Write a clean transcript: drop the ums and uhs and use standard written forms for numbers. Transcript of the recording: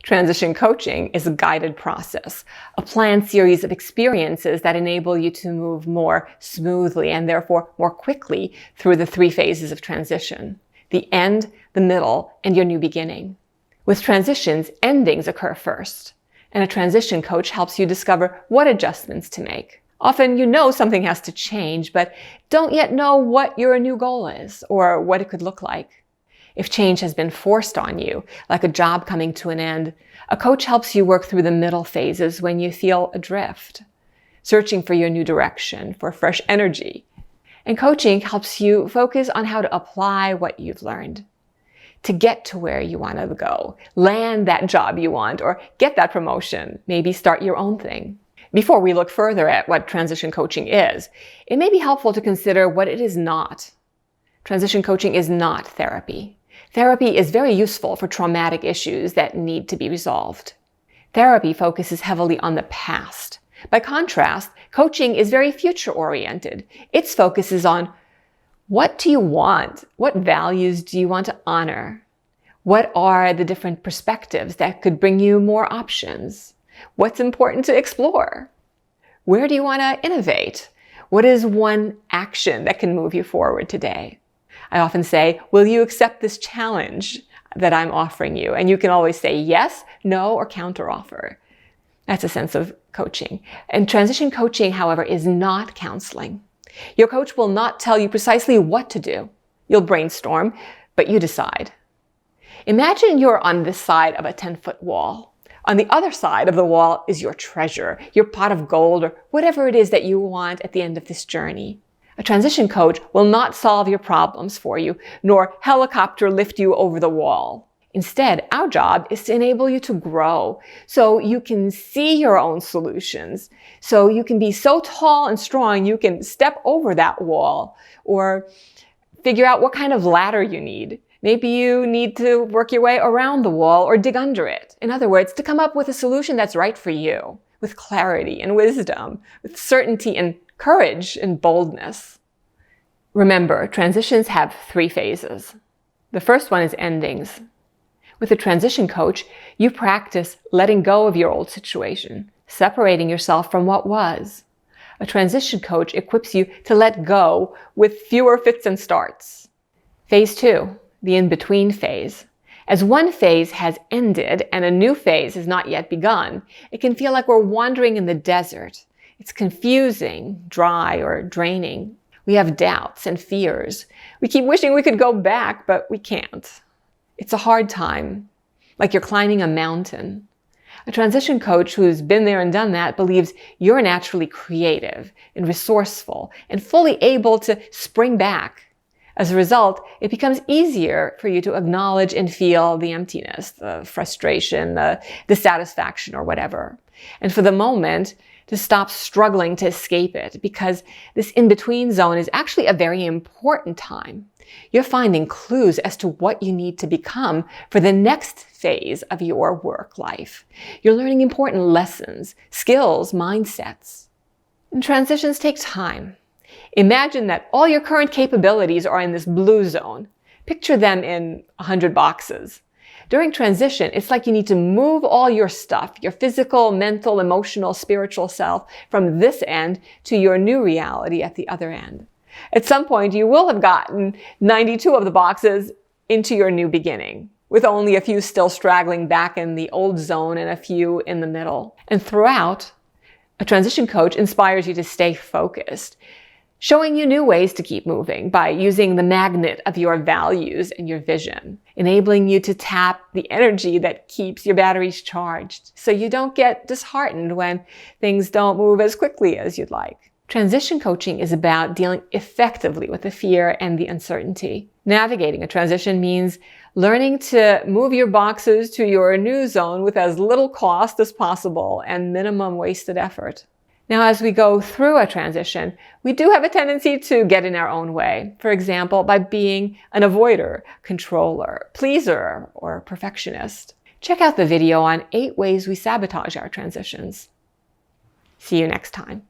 Transition coaching is a guided process, a planned series of experiences that enable you to move more smoothly and therefore more quickly through the 3 phases of transition: the end, the middle, and your new beginning. With transitions, endings occur first, and a transition coach helps you discover what adjustments to make. Often you know something has to change, but don't yet know what your new goal is or what it could look like. If change has been forced on you, like a job coming to an end, a coach helps you work through the middle phases when you feel adrift, searching for your new direction, for fresh energy. And coaching helps you focus on how to apply what you've learned to get to where you want to go, land that job you want, or get that promotion, maybe start your own thing. Before we look further at what transition coaching is, it may be helpful to consider what it is not. Transition coaching is not therapy. Therapy is very useful for traumatic issues that need to be resolved. Therapy focuses heavily on the past. By contrast, coaching is very future-oriented. Its focus is on what do you want? What values do you want to honor? What are the different perspectives that could bring you more options? What's important to explore? Where do you want to innovate? What is one action that can move you forward today? I often say, will you accept this challenge that I'm offering you? And you can always say yes, no, or counteroffer. That's a sense of coaching. And transition coaching, however, is not counseling. Your coach will not tell you precisely what to do. You'll brainstorm, but you decide. Imagine you're on this side of a 10-foot wall. On the other side of the wall is your treasure, your pot of gold, or whatever it is that you want at the end of this journey. A transition coach will not solve your problems for you, nor helicopter lift you over the wall. Instead, our job is to enable you to grow so you can see your own solutions, so you can be so tall and strong you can step over that wall or figure out what kind of ladder you need. Maybe you need to work your way around the wall or dig under it. In other words, to come up with a solution that's right for you, with clarity and wisdom, with certainty and courage and boldness. Remember, transitions have 3 phases. The first one is endings. With a transition coach, you practice letting go of your old situation, separating yourself from what was. A transition coach equips you to let go with fewer fits and starts. Phase 2. The in-between phase. As one phase has ended and a new phase has not yet begun, it can feel like we're wandering in the desert. It's confusing, dry, or draining. We have doubts and fears. We keep wishing we could go back, but we can't. It's a hard time, like you're climbing a mountain. A transition coach who's been there and done that believes you're naturally creative and resourceful and fully able to spring back. As a result, it becomes easier for you to acknowledge and feel the emptiness, the frustration, the dissatisfaction, or whatever. And for the moment, to stop struggling to escape it, because this in-between zone is actually a very important time. You're finding clues as to what you need to become for the next phase of your work life. You're learning important lessons, skills, mindsets. And transitions take time. Imagine that all your current capabilities are in this blue zone. Picture them in 100 boxes. During transition, it's like you need to move all your stuff, your physical, mental, emotional, spiritual self, from this end to your new reality at the other end. At some point, you will have gotten 92 of the boxes into your new beginning, with only a few still straggling back in the old zone and a few in the middle. And throughout, a transition coach inspires you to stay focused, showing you new ways to keep moving by using the magnet of your values and your vision, enabling you to tap the energy that keeps your batteries charged so you don't get disheartened when things don't move as quickly as you'd like. Transition coaching is about dealing effectively with the fear and the uncertainty. Navigating a transition means learning to move your boxes to your new zone with as little cost as possible and minimum wasted effort. Now, as we go through a transition, we do have a tendency to get in our own way. For example, by being an avoider, controller, pleaser, or perfectionist. Check out the video on 8 ways we sabotage our transitions. See you next time.